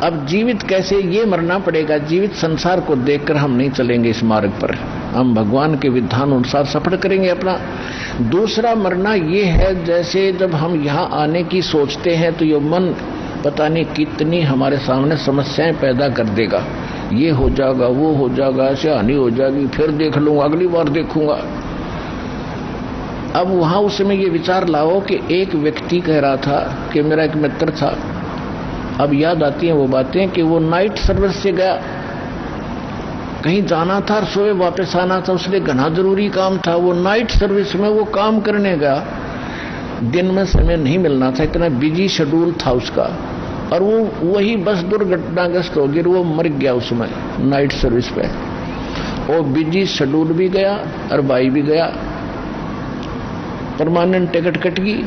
अब जीवित कैसे, ये मरना पड़ेगा। जीवित संसार को देखकर हम नहीं चलेंगे इस मार्ग पर, हम भगवान के विधान अनुसार सफर करेंगे अपना। दूसरा मरना ये है, जैसे जब हम यहाँ आने की सोचते हैं तो ये मन पता नहीं कितनी हमारे सामने समस्याएं पैदा कर देगा। ये हो जाएगा, वो हो जाएगा, ऐसे हानि हो जाएगी, फिर देख लूंगा, अगली बार देखूंगा। अब वहां उस समय ये विचार लाओ कि एक व्यक्ति कह रहा था कि मेरा एक मित्र था, अब याद आती हैं वो बातें कि वो नाइट सर्विस से गया, कहीं जाना था, सोए वापस आना था, उसलिए घना जरूरी काम था। वो नाइट सर्विस में वो काम करने गया, दिन में समय नहीं मिलना था, इतना बिजी शेड्यूल था उसका, और वो वही बस दुर्घटनाग्रस्त हो गई, वो मर गया उसमें नाइट सर्विस पे। वो बिजी शेड्यूल भी गया और भाई भी गया, परमानेंट टिकट कट गई।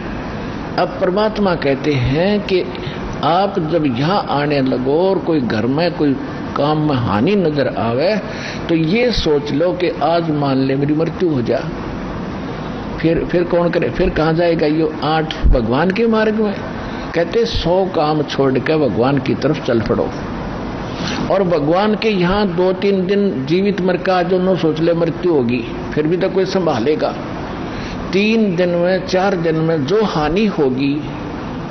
अब परमात्मा कहते हैं कि आप जब यहाँ आने लगो और कोई घर में कोई काम में हानि नजर आवे तो ये सोच लो कि आज मान ले मेरी मृत्यु हो जा, फिर कौन करे, फिर कहाँ जाएगा ये 8 भगवान के मार्ग में। कहते 100 काम छोड़ के भगवान की तरफ चल पड़ो। और भगवान के यहाँ 2-3 दिन जीवित मर का जो न सोच ले मृत्यु होगी, फिर भी तो कोई संभालेगा। 3 दिन में 4 दिन में जो हानि होगी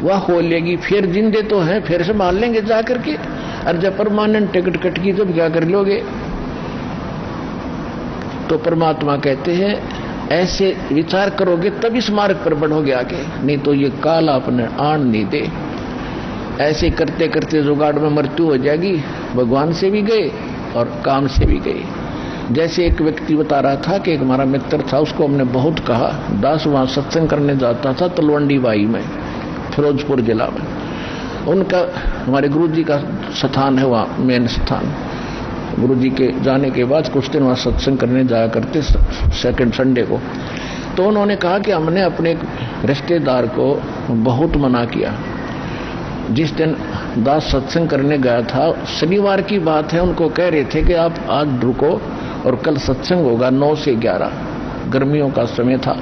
वह हो लेगी, फिर जिंदे तो हैं, फिर संभाल लेंगे जा करके। और जब परमानेंट टिकट कट गई तो क्या कर लोगे। तो परमात्मा कहते हैं ऐसे विचार करोगे तब इस मार्ग पर बढ़ोगे आगे, नहीं तो ये काल आपने आन नहीं दे। ऐसे करते करते जुगाड़ में मृत्यु हो जाएगी, भगवान से भी गए और काम से भी गए। जैसे एक व्यक्ति बता रहा था कि एक हमारा मित्र था, उसको हमने बहुत कहा, दास वहां सत्संग करने जाता था तलवंडी बाई में, फिरोजपुर जिला में। उनका हमारे गुरुजी का स्थान है वहाँ, मेन स्थान। गुरुजी के जाने के बाद कुछ दिन वहाँ सत्संग करने जाया करते सेकंड संडे को। तो उन्होंने कहा कि हमने अपने रिश्तेदार को बहुत मना किया। जिस दिन दास सत्संग करने गया था, शनिवार की बात है, उनको कह रहे थे कि आप आज रुको और कल सत्संग होगा 9 से 11, गर्मियों का समय था,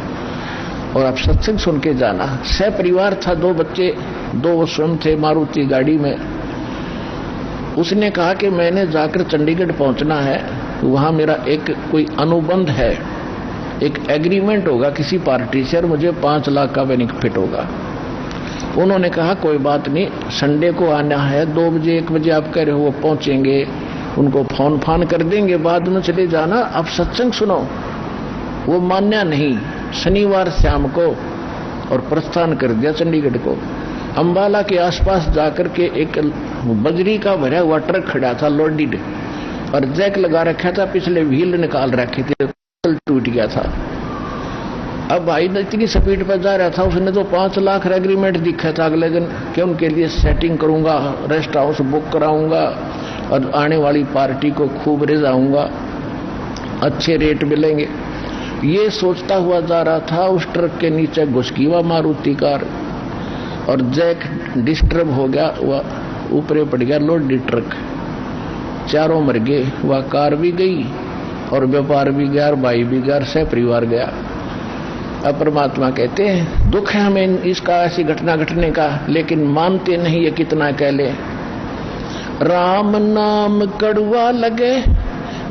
और आप सत्संग सुन के जाना। परिवार था, 2 बच्चे, 2 वो स्वयं थे मारुति गाड़ी में। उसने कहा कि मैंने जाकर चंडीगढ़ पहुंचना है, वहां मेरा एक कोई अनुबंध है, एक एग्रीमेंट होगा किसी पार्टी से और मुझे 5 लाख का बेनिफिट होगा। उन्होंने कहा कोई बात नहीं, संडे को आना है, 2 बजे 1 बजे आप कह रहे हो, वो पहुंचेंगे, उनको फोन फान कर देंगे, बाद में चले जाना, आप सत्संग सुनो। वो मान्या नहीं, शनिवार शाम को और प्रस्थान कर दिया चंडीगढ़ को। अंबाला के आसपास जाकर के एक बजरी का भरा हुआ ट्रक खड़ा था लोडेड, और जैक लगा रखा था, पिछले व्हील निकाल रखे थे, टूट गया था। अब भाई इतनी स्पीड पर जा रहा था, उसने तो 5 लाख का एग्रीमेंट दिखा था अगले दिन कि उनके लिए सेटिंग करूंगा, रेस्ट हाउस बुक कराऊंगा और आने वाली पार्टी को खूब रिझाऊंगा, अच्छे रेट मिलेंगे। ये सोचता हुआ जा रहा था, उस ट्रक के नीचे घुस गई वह मारुति कार और जैक डिस्टर्ब हो गया, वह ऊपर पड़ गया लोडेड ट्रक, चारों मर गए, वह कार भी गई और व्यापार भी गया और भाई भी गया और सह परिवार गया। अब परमात्मा कहते हैं दुख है हमें इसका, ऐसी घटना घटने का, लेकिन मानते नहीं ये कितना कह ले। राम नाम कड़वा लगे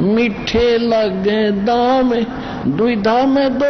मीठे लगे दाम, दुविधा में दो